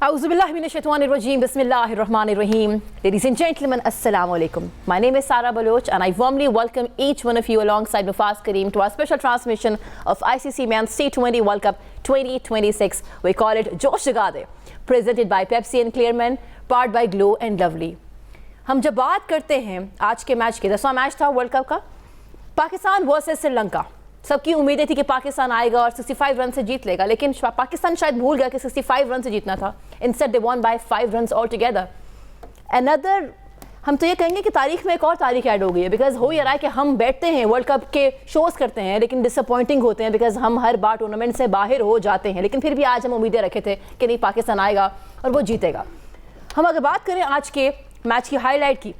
A'udhu billahi minash shaitanir rajeem. Bismillahir rahmanir rahim. Ladies and gentlemen, assalamu alaikum. My name is Sara Baloch and I warmly welcome each one of you alongside Mufaz Kareem to our special transmission of ICC Men's T20 World Cup 2026. We call it Josh Jagade, presented by Pepsi and Clearman, powered by Glow and Lovely. हम जब बात करते हैं आज के match की, 10वां match था world cup का, पाकिस्तान वर्सेस श्रीलंका. सबकी उम्मीदें थी कि पाकिस्तान आएगा और 65 रन से जीत लेगा, लेकिन पाकिस्तान शायद भूल गया कि 65 रन से जीतना था. Instead they won by 5 runs all together. Another, हम तो ये कहेंगे कि तारीख में एक और तारीख ऐड हो गई है. बिकॉज हो ये रहा है कि हम बैठते हैं वर्ल्ड कप के शोज़ करते हैं लेकिन डिसअपॉइंटिंग होते हैं बिकॉज हम हर बार टूर्नामेंट से बाहर हो जाते हैं. लेकिन फिर भी आज हम उम्मीदें रखे थे कि नहीं, पाकिस्तान आएगा और वो जीतेगा. हम अगर बात करें आज के मैच की हाईलाइट की,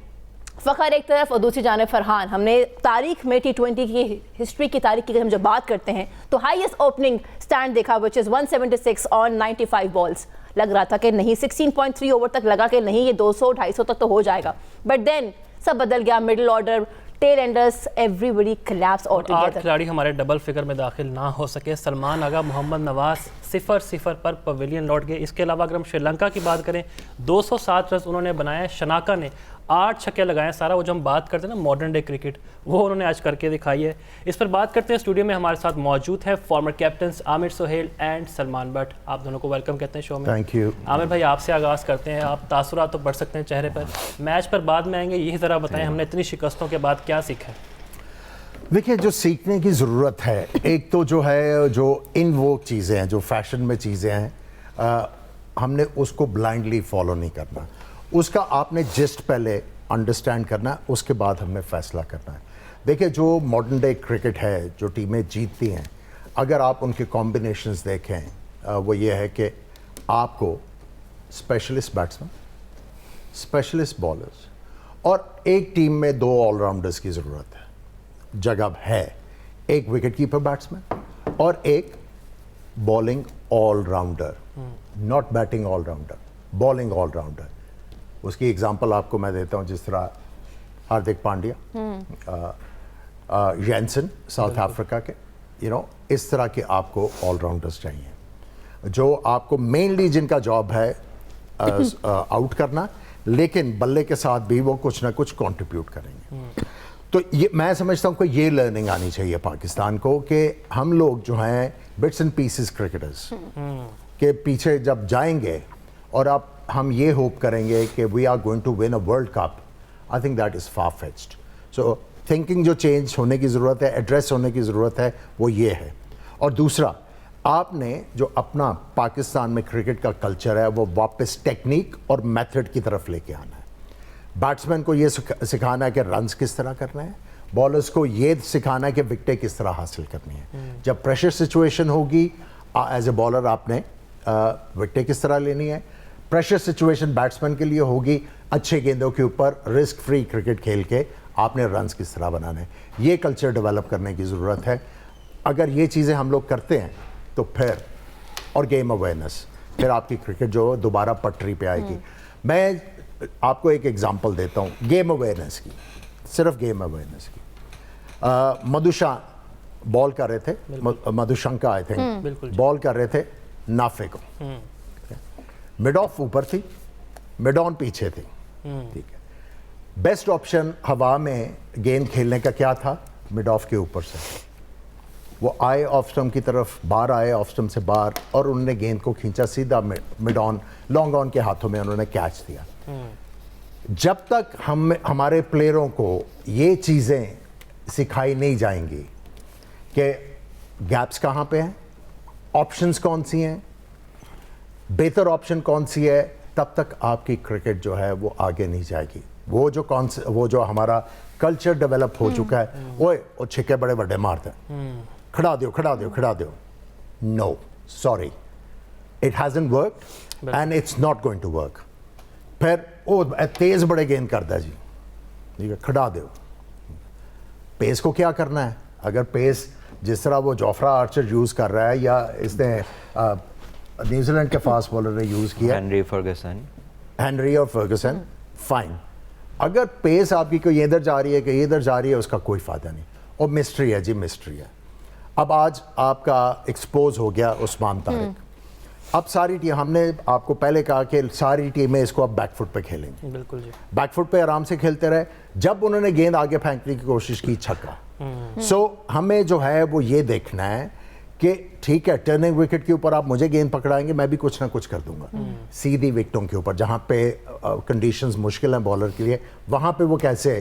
फ़खर एक तरफ और दूसरी जाने फरहान. हमने तारीख में T20 की हिस्ट्री की तारीख की हम जब बात करते हैं तो हाईएस्ट ओपनिंग स्टैंड देखा विच इज़ 176 ऑन 95 बॉल्स. लग रहा था कि नहीं, 16.3 ओवर तक लगा कि नहीं, ये 200-250 तक तो हो जाएगा. बट देन सब बदल गया. Middle order, tell Anders, everybody collapse altogether. 8 खिलाड़ी हमारे डबल फिगर में दाखिल ना हो सके. सलमान आगा, मोहम्मद नवाज 0-0 पर पवेलियन लौट गए. इसके अलावा अगर हम श्रीलंका की बात करें, 207 रन उन्होंने बनाए. शनाका ने 8 छक्के लगाए. सारा वो जो हम बात करते हैं ना मॉडर्न डे क्रिकेट, वो उन्होंने आज करके दिखाई है. इस पर बात करते हैं. स्टूडियो में हमारे साथ मौजूद हैं former captains Aamer Sohail and Salman Butt. आप दोनों को वेलकम कहते हैं शो में. Thank you. आमिर भाई, आपसे आगाज़ करते हैं. आप तासुरात तो पढ़ सकते हैं चेहरे पर, मैच पर बाद में आएंगे. यही ज़रा बताएं, हमने इतनी शिकस्तों के बाद क्या सीखा है? देखिए, जो सीखने की ज़रूरत है, एक तो जो है जो इन वो चीज़ें हैं, जो फैशन में चीज़ें हैं, हमने उसको ब्लाइंडली फॉलो नहीं करना. उसका आपने जस्ट पहले अंडरस्टैंड करना है, उसके बाद हमने फैसला करना है. देखिए, जो मॉडर्न डे क्रिकेट है, जो टीमें जीतती हैं, अगर आप उनके कॉम्बिनेशंस देखें, वो ये है कि आपको स्पेशलिस्ट बैट्समैन, स्पेशलिस्ट बॉलर्स और एक टीम में 2 ऑलराउंडर्स की ज़रूरत है. जगह है एक विकेट कीपर बैट्समैन और एक bowling allrounder, not batting allrounder, bowling allrounder. उसकी एग्जांपल आपको मैं देता हूं, जिस तरह Hardik Pandya, Jansen South Africa के, इस तरह के आपको ऑलराउंडर्स चाहिए जो आपको मेनली जिनका जॉब है आउट करना, लेकिन बल्ले के साथ भी वो कुछ ना कुछ कंट्रीब्यूट करेंगे. तो ये मैं समझता हूँ कि ये लर्निंग आनी चाहिए पाकिस्तान को कि हम लोग जो हैं बिट्स एंड पीसेस क्रिकेटर्स के पीछे जब जाएंगे और अब हम ये होप करेंगे कि we are going to win a World Cup, I think that is far fetched. So thinking जो चेंज होने की ज़रूरत है, एड्रेस होने की ज़रूरत है, वो ये है. और दूसरा, आपने जो अपना पाकिस्तान में क्रिकेट का कल्चर है वो वापस टेक्निक और मेथड की तरफ लेके आना है. बैट्समैन को ये सिखाना है कि रन्स किस तरह करने हैं, बॉलर्स को ये सिखाना है कि विकेटें किस तरह हासिल करनी है. जब प्रेशर सिचुएशन होगी, एज ए बॉलर आपने विकेटें किस तरह लेनी है. प्रेशर सिचुएशन बैट्समैन के लिए होगी, अच्छे गेंदों के ऊपर रिस्क फ्री क्रिकेट खेल के आपने रन्स किस तरह बनाने हैं. ये कल्चर डेवलप करने की ज़रूरत है. अगर ये चीज़ें हम लोग करते हैं तो फिर, और गेम अवेयरनेस, फिर आपकी क्रिकेट जो दोबारा पटरी पे आएगी. मैं आपको एक एग्जांपल देता हूँ गेम अवेयरनेस की, सिर्फ गेम अवेयरनेस की. मधुशा बॉल कर रहे थे, मधुशंका आई थिंक बॉल कर रहे थे नाफे को. मिड ऑफ ऊपर थी, मिड ऑन पीछे थी. ठीक है, बेस्ट ऑप्शन हवा में गेंद खेलने का क्या था? मिड ऑफ के ऊपर से वो आए ऑफ स्टम्प की तरफ, बाहर आए ऑफ स्टम्प से बाहर, और उन्होंने गेंद को खींचा सीधा मिड ऑन, लॉन्ग ऑन के हाथों में उन्होंने कैच दिया. जब तक हमारे प्लेयरों को ये चीज़ें सिखाई नहीं जाएंगी कि गैप्स कहाँ पे हैं, ऑप्शंस कौन सी हैं, बेहतर ऑप्शन कौन सी है, तब तक आपकी क्रिकेट जो है वो आगे नहीं जाएगी. वो जो हमारा कल्चर डेवलप हो चुका है, वो छिक्के बड़े बड़े मारते हैं, खड़ा दो खड़ा दो खड़ा दो. No, sorry, it hasn't worked and it's not going to work. फिर वो तेज बड़े गेंद करता जी, ठीक है, खड़ा दो. पेस को क्या करना है? अगर पेस जिस तरह वो जोफ्रा आर्चर यूज़ कर रहा है, या इसने न्यूजीलैंड के फास्ट बॉलर ने यूज़ किया, हेनरी और फर्गसन, फाइन. अगर पेस आपकी कोई इधर जा रही है कि इधर जा रही है, उसका कोई फ़ायदा नहीं. और मिस्ट्री है जी, मिस्ट्री है. अब आज आपका एक्सपोज हो गया उस्मान तारिक. اب ساری ٹیم, ہم نے آپ کو پہلے کہا کہ ساری ٹیمیں اس کو اب بیک فٹ پہ کھیلیں گی, بالکل جی, بیک فٹ پہ آرام سے کھیلتے رہے. جب انہوں نے گیند آگے پھینکنے کی کوشش کی, چھکا. سو ہمیں جو ہے وہ یہ دیکھنا ہے کہ ٹھیک ہے ٹرننگ وکٹ کے اوپر آپ مجھے گیند پکڑائیں گے, میں بھی کچھ نہ کچھ کر دوں گا. سیدھی وکٹوں کے اوپر جہاں پہ کنڈیشنز مشکل ہیں بالر کے لیے, وہاں پہ وہ کیسے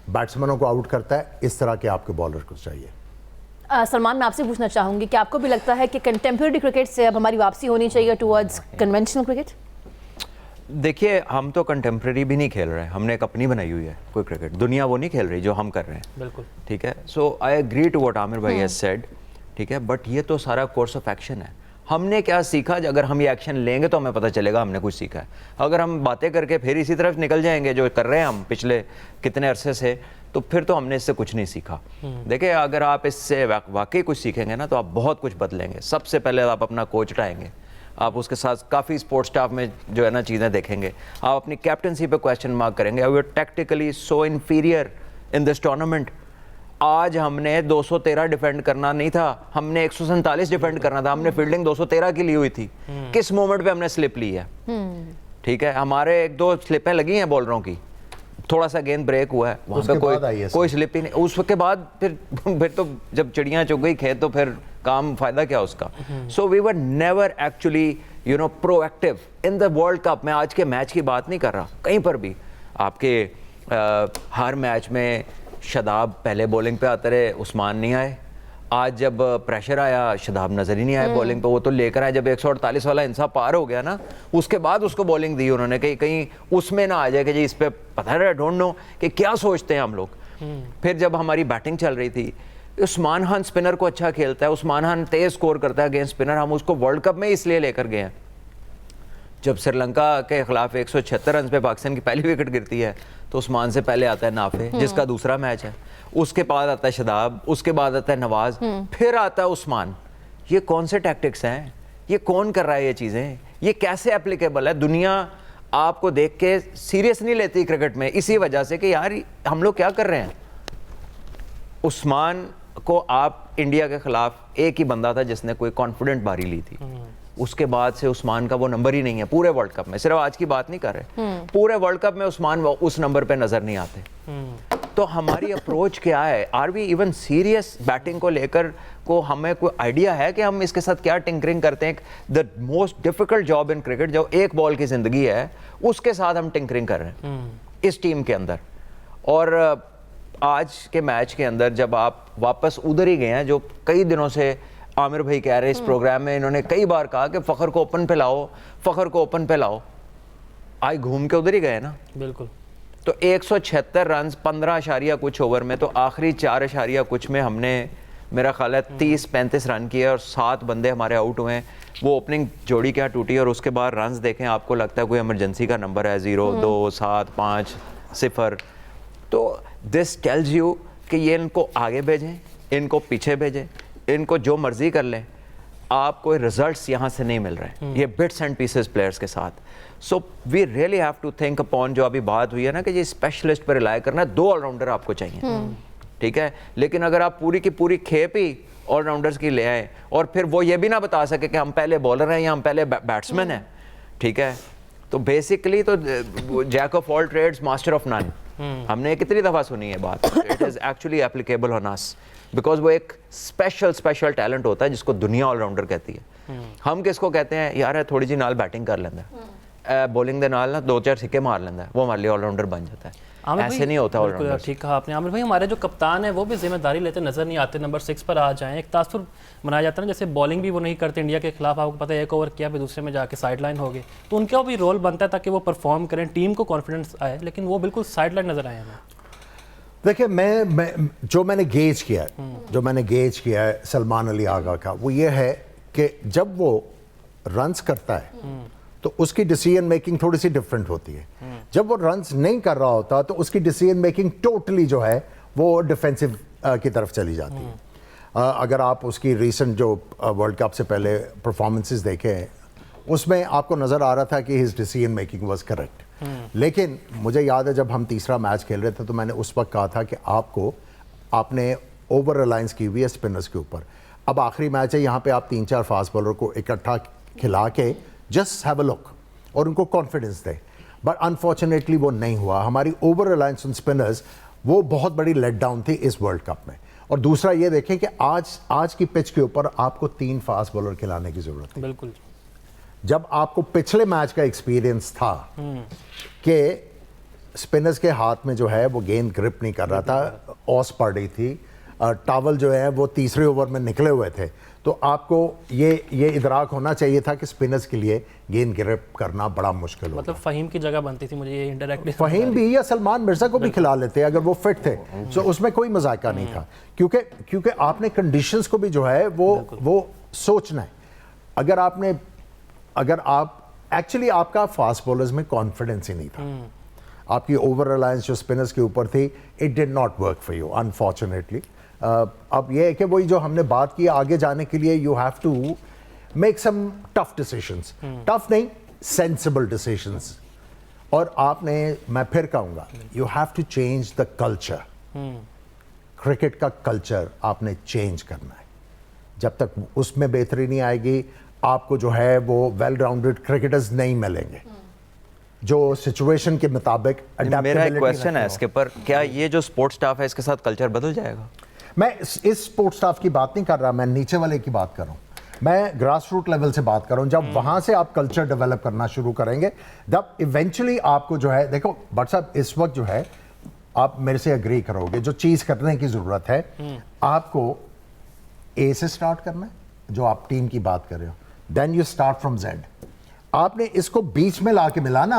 بیٹسمینوں کو آؤٹ کرتا ہے, اس طرح کے آپ کے بالر کو چاہیے. سلمان, میں آپ سے پوچھنا چاہوں گی کہ آپ کو بھی لگتا ہے کہ کنٹمپریری کرکٹ سے اب ہماری واپسی ہونی چاہیے ٹورڈز کنونشنل کرکٹ؟ دیکھیے ہم تو کنٹمپریری بھی نہیں کھیل رہے ہیں, ہم نے ایک اپنی بنائی ہوئی ہے کوئی کرکٹ, دنیا وہ نہیں کھیل رہی جو ہم کر رہے ہیں. بالکل ٹھیک ہے, سو آئی ایگری ٹو واٹ عامر بھائی ہیز سیڈ. ٹھیک ہے, بٹ یہ تو سارا کورس آف ایکشن ہے. ہم نے کیا سیکھا, اگر ہم یہ ایکشن لیں گے تو ہمیں پتہ چلے گا ہم نے کچھ سیکھا ہے. اگر ہم باتیں کر کے پھر اسی طرف نکل جائیں گے جو کر رہے ہیں ہم پچھلے کتنے عرصے سے, تو پھر تو ہم نے اس سے کچھ نہیں سیکھا. دیکھیں اگر آپ اس سے واقعی کچھ سیکھیں گے نا تو آپ بہت کچھ بدلیں گے. سب سے پہلے آپ اپنا کوچ ہٹائیں گے, آپ اس کے ساتھ کافی سپورٹ سٹاف میں جو ہے نا چیزیں دیکھیں گے, آپ اپنی کیپٹنسی پہ کویسچن مارک کریں گے. We are tactically so inferior in this tournament. آج ہم نے 213 ڈیفینڈ کرنا نہیں تھا, ہم نے 147 ڈیفینڈ کرنا تھا. ہم نے فیلڈنگ 213 کی لی ہوئی تھی. کس مومنٹ پہ ہم نے سلپ لی ہے؟ ٹھیک ہے, ہمارے ایک دو سلپیں لگی ہیں بولروں کی, تھوڑا سا گیند بریک ہوا ہے, وہاں پہ کوئی سلپ ہی نہیں. اس کے بعد پھر تو جب چڑیاں چگ گئی کھیت تو پھر کام فائدہ کیا اس کا. So we were never actually proactive in the World Cup. میں آج کے میچ کی بات نہیں کر رہا, کہیں پر بھی آپ کے ہر میچ میں شاداب پہلے بولنگ پہ آتے رہے, عثمان نہیں آئے. آج جب پریشر آیا شاداب نظر ہی نہیں آئے بولنگ پہ, وہ تو لے کر آئے. جب 148 والا انصاف پار ہو گیا نا, اس کے بعد اس کو بولنگ دی انہوں نے, کہیں اس میں نہ آ جائے کہ جی اس پہ پتہ ہے ڈونٹ نو کہ کیا سوچتے ہیں ہم لوگ. پھر جب ہماری بیٹنگ چل رہی تھی, عثمان خان اسپنر کو اچھا کھیلتا ہے, عثمان خان تیز سکور کرتا ہے اگینسٹ اسپنر. ہم اس کو ورلڈ کپ میں اس لیے لے کر گئے ہیں. جب سری لنکا کے خلاف 176 رنز پہ پاکستان کی پہلی وکٹ گرتی ہے تو عثمان سے پہلے آتا ہے نافع جس کا دوسرا میچ ہے, اس کے بعد آتا ہے شاداب, اس کے بعد آتا ہے نواز, پھر آتا ہے عثمان. یہ کون سے ٹیکٹکس ہیں, یہ کون کر رہا ہے یہ چیزیں, یہ کیسے اپلیکیبل ہے؟ دنیا آپ کو دیکھ کے سیریس نہیں لیتی کرکٹ میں اسی وجہ سے کہ یار ہم لوگ کیا کر رہے ہیں. عثمان کو آپ انڈیا کے خلاف ایک ہی بندہ تھا جس نے کوئی کانفیڈنٹ باری لی تھی, اس کے بعد سے عثمان کا وہ نمبر ہی نہیں ہے پورے ورلڈ کپ میں. صرف آج کی بات نہیں کر رہے, پورے ورلڈ کپ میں عثمان اس نمبر پہ نظر نہیں آتے. تو ہماری اپروچ کیا ہے؟ Are we even serious batting کو لے کر کو ہمیں کوئی آئیڈیا ہے کہ ہم اس کے ساتھ کیا ٹنکرنگ کرتے ہیں؟ The most difficult job in cricket جو ایک بال کی زندگی ہے اس کے ساتھ ہم ٹنکرنگ کر رہے ہیں اس ٹیم کے اندر. اور آج کے میچ کے اندر جب آپ واپس ادھر ہی گئے ہیں جو کئی دنوں سے عامر بھائی کہہ رہے ہیں اس پروگرام میں, انہوں نے کئی بار کہا کہ فخر کو اوپن پہ لاؤ, فخر کو اوپن پہ لاؤ, آج گھوم کے ادھر ہی گئے نا. بالکل. تو 176 رنز 15 کچھ اوور میں, تو آخری 4 کچھ میں ہم نے میرا خیال ہے 30-35 رن کیے اور 7 بندے ہمارے آؤٹ ہوئے ہیں. وہ اوپننگ جوڑی کیا ٹوٹی, اور اس کے بعد رنز دیکھیں آپ کو لگتا ہے کوئی ایمرجنسی کا نمبر ہے, 0 2 7 5 0. تو دس ٹیلز یو کہ یہ ان کو آگے بھیجیں, ان کو پیچھے بھیجیں, ان کو جو مرضی کر لیں, آپ کو رزلٹس یہاں سے نہیں مل رہے یہ بٹس اینڈ پیسز پلیئرس کے ساتھ. So we really have to think upon جو ابھی بات ہوئی ہے نا کہ یہ اسپیشلسٹ پہ ریلائی کرنا ہے. 2 آل راؤنڈر آپ کو چاہیے, ٹھیک ہے, لیکن اگر آپ پوری کی پوری کھیپ ہی آل راؤنڈرز کی لے آئیں اور پھر وہ یہ بھی نہ بتا سکے کہ ہم پہلے بالر ہیں یا ہم پہلے بیٹسمین ہیں, ٹھیک ہے, تو بیسکلی تو jack of all trades master of none. ہم نے کتنی دفعہ سنی ہے بات, it is actually applicable on اس بیکاز وہ ایک اسپیشل ٹیلنٹ ہوتا ہے جس کو دنیا آل راؤنڈر کہتی ہے. ہم کس کو کہتے ہیں؟ یار تھوڑی جی نال بیٹنگ کر لینا ہے, بولنگ دے نال نا 2-4 چھکے مار لینا ہے, وہ ہمارے لیے آل راؤنڈر بن جاتا ہے. ایسے نہیں ہوتا آل راؤنڈر. ٹھیک کہا آپ نے عامر بھائی. ہمارے جو کپتان ہیں وہ بھی ذمہ داری لیتے نظر نہیں آتے, نمبر 6 پر آ جائیں. ایک تاثر بنایا جاتا ہے نا, جیسے بالنگ بھی وہ نہیں کرتے انڈیا کے خلاف, آپ کو پتہ ہے 1 اوور کیا پھر دوسرے میں جا کے سائڈ لائن ہو گئے, تو ان کا بھی رول بنتا ہے تاکہ وہ پرفارم کریں, ٹیم کو کانفیڈنس آئے, لیکن وہ بالکل سائڈ لائن نظر آئے ہمیں. دیکھیں جو میں نے گیج کیا ہے سلمان علی آغا کا, وہ یہ ہے کہ جب وہ رنز کرتا ہے تو اس کی ڈیسیژن میکنگ تھوڑی سی ڈفرینٹ ہوتی ہے. جب وہ رنز نہیں کر رہا ہوتا تو اس کی ڈیسیژن میکنگ ٹوٹلی جو ہے وہ ڈیفینسو کی طرف چلی جاتی ہے. اگر آپ اس کی ریسنٹ جو ورلڈ کپ سے پہلے پرفارمنسز دیکھیں, اس میں آپ کو نظر آ رہا تھا کہ his decision making was correct. لیکن مجھے یاد ہے جب ہم تیسرا میچ کھیل رہے تھے تو میں نے اس وقت کہا تھا کہ آپ نے اوور ریلائنس کی ہوئی ہے اسپنرز کے اوپر. اب آخری میچ ہے, یہاں پہ آپ 3-4 فاسٹ بالر کو اکٹھا खिला के जस्ट हैव अ लुक और उनको कॉन्फिडेंस दे, बट अनफॉर्चुनेटली वो नहीं हुआ. हमारी ओवर रिलायंस ऑन स्पिनर्स वो बहुत बड़ी लेट डाउन थी इस वर्ल्ड कप में. और दूसरा ये देखें कि आज की पिच के ऊपर आपको 3 फास्ट बॉलर खिलाने की जरूरत है. बिल्कुल. जब आपको पिछले मैच का एक्सपीरियंस था कि स्पिनर्स के हाथ में जो है वो गेंद ग्रिप नहीं कर रहा था, ऑस पड़ रही थी, टावल जो है वो तीसरे ओवर में निकले हुए थे, तो आपको ये इदराक होना चाहिए था कि स्पिनर्स के लिए गेंद ग्रिप करना बड़ा मुश्किल होगा. मतलब फ़हीम की जगह बनती थी, मुझे ये इंडायरेक्टली फ़हीम भी या सलमान मिर्ज़ा को भी खिला लेते अगर वो फिट थे, तो उसमें कोई मजाका नहीं था. क्योंकि आपने कंडीशंस को भी जो है वो सोचना है. अगर आप एक्चुअली आपका फास्ट बॉलर्स में कॉन्फिडेंस ही नहीं था, आपकी ओवर रिलायंस जो स्पिनर्स के ऊपर थी, it did not work for you unfortunately. अब ये है कि वही जो हमने बात की, आगे जाने के लिए you have to make some tough decisions. Tough नहीं, सेंसिबल डिसीजंस. और आपने, मैं फिर कहूँगा, you have to change the culture. Cricket का कल्चर आपने चेंज करना है. जब तक उसमें बेहतरी नहीं आएगी, आपको जो है वो वेल राउंडेड क्रिकेटर्स नहीं मिलेंगे जो सिचुएशन के मुताबिक. मेरा एक क्वेश्चन है इसके पर, क्या ये जो स्पोर्ट्स स्टाफ है इसके साथ कल्चर बदल जाएगा? मैं इस स्पोर्ट्स स्टाफ की बात नहीं कर रहा, मैं नीचे वाले की बात कर रहा हूँ. मैं ग्रास रूट लेवल से बात कर रहा हूँ. जब वहाँ से आप कल्चर डेवलप करना शुरू करेंगे, तब इवेंचुअली आपको जो है, देखो भट्ट साहब, इस वक्त जो है आप मेरे से एग्री करोगे, जो चीज़ करने की ज़रूरत है, आपको ए से स्टार्ट करना है, जो आप टीम की बात कर रहे हो, then you start from Z. आपने इसको बीच में ला के मिलाना.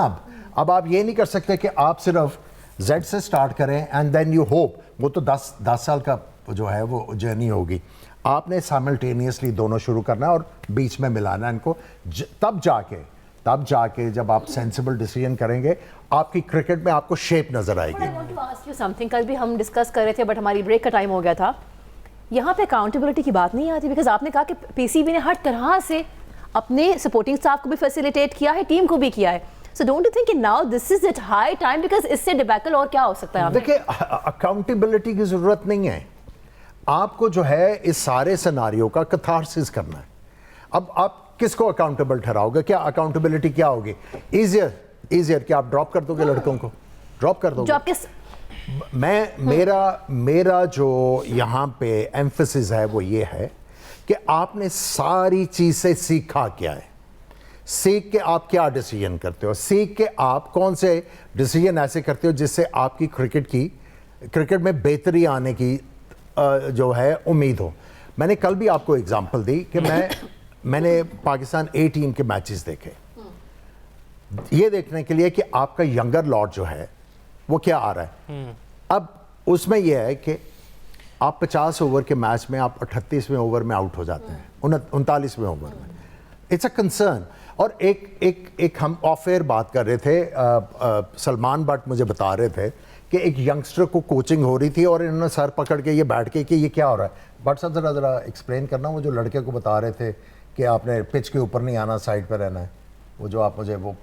अब आप ये नहीं कर सकते कि आप सिर्फ जेड से स्टार्ट करें एंड देन यू होप, वो तो 10 साल का जो है वो जर्नी होगी. आपने साइमल्टेनियसली दोनों शुरू करना है और बीच में मिलाना इनको. तब जाके जब आप सेंसिबल डिसीजन करेंगे, आपकी क्रिकेट में आपको शेप नजर आएगी. I want to ask you something. कल भी हम डिस्कस कर रहे थे, बट हमारी ब्रेक का टाइम हो गया था. यहाँ पे अकाउंटेबिलिटी की बात नहीं आती, बिकॉज आपने कहा कि पीसीबी ने हर तरह से अपने सपोर्टिंग स्टाफ को भी फैसिलिटेट किया है, टीम को भी किया है. So don't you think now this is at high time, because इससे डिबैकल और क्या हो सकता है? देखिए, अकाउंटेबिलिटी की जरूरत नहीं है. आपको जो है इस सारे सिनारियो का कैथारसिस करना है. अब आप किसको अकाउंटेबल ठहराओगे? क्या अकाउंटेबिलिटी क्या होगी? इजियर कि आप ड्रॉप कर दोगे लड़कों को, ड्रॉप कर दोगे. जो आपके मेरा जो यहाँ पे एम्फेसिस है वो ये है कि आपने सारी चीज से सीखा क्या है, सीख के आप क्या डिसीजन करते हो, सीख के आप कौन से डिसीजन ऐसे करते हो जिससे आपकी क्रिकेट में बेहतरी आने की जो है उम्मीद हो. मैंने कल भी आपको एग्जांपल दी कि मैंने पाकिस्तान ए टीम के मैचेस देखे, ये देखने के लिए कि आपका यंगर लॉट जो है वो क्या आ रहा है. अब उसमें यह है कि आप 50 ओवर के मैच में आप 38वें ओवर में आउट हो जाते हैं, 39वें ओवर में. It's a concern. और एक हम ऑफ एयर बात कर रहे थे, सलमान भट्ट मुझे बता रहे थे कि एक यंगस्टर को कोचिंग हो रही थी और इन्होंने सर पकड़ के ये बैठ के कि ये क्या हो रहा है. भट्ट साहब ज़रा एक्सप्लेन करना. वो जो लड़के को बता रहे थे कि आपने पिच के ऊपर नहीं आना, साइड पर रहना है, वो जो आप मुझे वो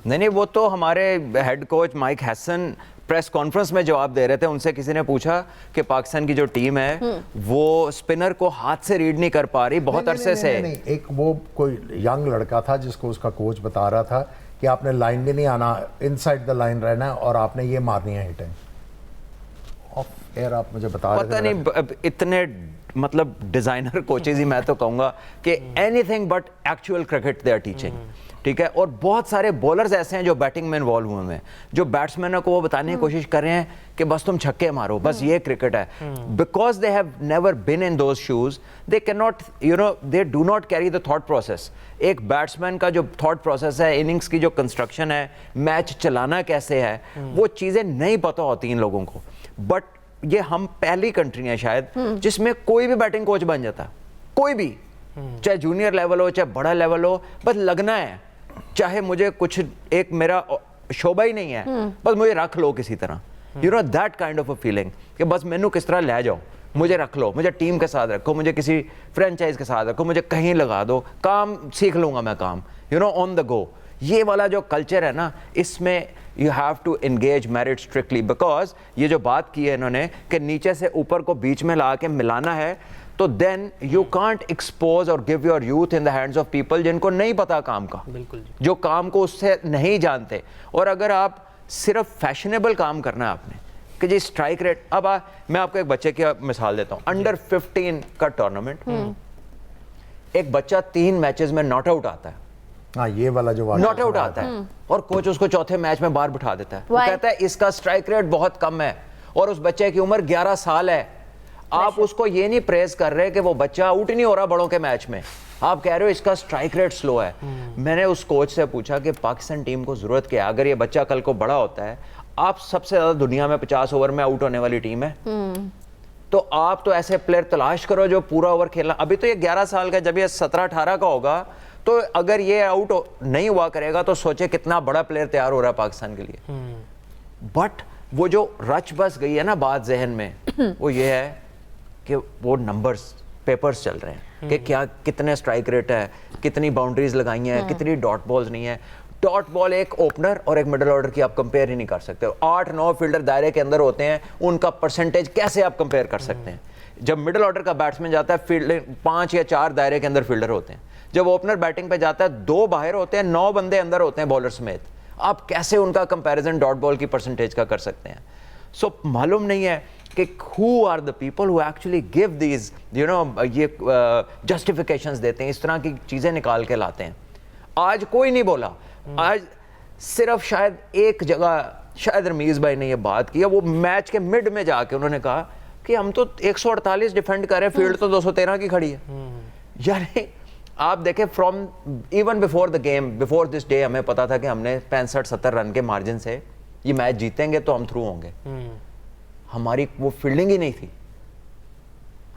नहीं, वो तो हमारे head coach mic Hesson press conference में जवाब दे रहे थे. उनसे किसी ने पूछा कि पाकिस्तान की जो टीम है वो स्पिनर को हाथ से रीड नहीं कर पा रही बहुत अरसे से. नहीं, एक वो कोई यंग लड़का था जिसको उसका कोच बता रहा था कि आपने लाइन में नहीं आना, इनसाइड द लाइन रहना है और आपने ये मारनी है हिटें. ऑफ एयर आप मुझे बता रहे थे. पता नहीं, इतने मतलब डिजाइनर कोचेज ही मैं तो कहूंगा कि anything but actual cricket they are teaching. ठीक है. और बहुत सारे बॉलर्स ऐसे हैं जो बैटिंग में इन्वॉल्व हुए हैं, जो बैट्समैनों को वो बताने की कोशिश कर रहे हैं कि बस तुम छक्के मारो, बस ये क्रिकेट है. Because they have never been in those shoes, they can not, they do not carry the thought process. एक बैट्समैन का जो थॉट प्रोसेस है, इनिंग्स की जो कंस्ट्रक्शन है, मैच चलाना कैसे है, वो चीजें नहीं पता होती इन लोगों को. बट ये हम पहली कंट्री है शायद जिसमें कोई भी बैटिंग कोच बन जाता, कोई भी, चाहे जूनियर लेवल हो चाहे बड़ा लेवल हो, बस लगना है. चाहे मुझे कुछ एक मेरा शोभा ही नहीं है, बस मुझे रख लो किसी तरह. You know that kind of a feeling कि बस मैनू किस तरह ले जाओ, मुझे रख लो, मुझे टीम के साथ रखो, मुझे किसी फ्रेंचाइज के साथ रखो, मुझे कहीं लगा दो, काम सीख लूंगा मैं काम, ऑन द गो. یہ والا جو کلچر ہے نا, اس میں you have to engage merit strictly, because یہ جو بات کی ہے انہوں نے کہ نیچے سے اوپر کو بیچ میں لا کے ملانا ہے, تو دین یو کانٹ ایکسپوز اور give your youth in the hands of people جن کو نہیں پتا کام کا, بالکل جو کام کو اس سے نہیں جانتے. اور اگر آپ صرف فیشنیبل کام کرنا ہے آپ نے کہ جی اسٹرائک ریٹ, اب میں آپ کو ایک بچے کی مثال دیتا ہوں, انڈر 15 کا ٹورنامنٹ, ایک بچہ 3 میچز میں ناٹ آؤٹ آتا ہے, ہاں یہ والا جو ناٹ آؤٹ آتا ہے, اور کوچ اس کو چوتھے میچ میں باہر بٹھا دیتا ہے, وہ کہتا ہے اس کا اسٹرائک ریٹ بہت کم ہے, اور اس بچے کی عمر 11 سال ہے. آپ اس کو یہ نہیں پریز کر رہے کہ وہ بچہ آؤٹ نہیں ہو رہا بڑوں کے میچ میں, آپ کہہ رہے ہو اس کا اسٹرائک ریٹ سلو ہے. میں نے اس کوچ سے پوچھا کہ پاکستان ٹیم کو ضرورت کیا ہے, اگر یہ بچہ کل کو بڑا ہوتا ہے, آپ سب سے زیادہ دنیا میں 50 اوور میں آؤٹ ہونے والی ٹیم ہے, تو آپ تو ایسے پلیئر تلاش کرو جو پورا اوور کھیلنا. ابھی تو یہ 11 سال کا, جب یہ 17-18 کا ہوگا تو اگر یہ آؤٹ نہیں ہوا کرے گا تو سوچے کتنا بڑا پلیئر تیار ہو رہا ہے پاکستان کے لیے. بٹ وہ جو رچ بس گئی ہے نا بات ذہن میں, وہ یہ ہے کہ وہ نمبرز پیپرز چل رہے ہیں کہ کیا کتنے اسٹرائک ریٹ ہے, کتنی باؤنڈریز لگائی ہیں, کتنی ڈاٹ بالز نہیں ہیں. ڈاٹ بال ایک اوپنر اور ایک مڈل آرڈر کی آپ کمپیئر ہی نہیں کر سکتے. 8-9 فیلڈر دائرے کے اندر ہوتے ہیں, ان کا پرسنٹیج کیسے آپ کمپیئر کر سکتے ہیں؟ جب مڈل آرڈر کا بیٹسمین جاتا ہے, 5 یا 4 دائرے کے اندر فیلڈر ہوتے ہیں. جب اوپنر بیٹنگ پہ جاتا ہے 2 باہر ہوتے ہیں, 9 بندے اندر ہوتے ہیں بالر سمیت. آپ کیسے ان کا کمپیریزن ڈاٹ بال کی پرسنٹیج کا کر سکتے ہیں؟ سو معلوم نہیں ہے کہ who are the people who actually give these یہ justifications دیتے ہیں, اس طرح کی چیزیں نکال کے لاتے ہیں. آج کوئی نہیں بولا, آج صرف شاید ایک جگہ شاید رمیز بھائی نے یہ بات کی, وہ میچ کے مڈ میں جا کے انہوں نے کہا کہ ہم تو 148 ڈیفینڈ کر رہے ہیں, فیلڈ تو 213 کی کھڑی ہے. یعنی آپ دیکھیں from even before the game, before this day ہمیں پتا تھا کہ ہم نے 65-70 رن کے مارجن سے یہ میچ جیتیں گے تو ہم تھرو ہوں گے. ہماری وہ فیلڈنگ ہی نہیں تھی,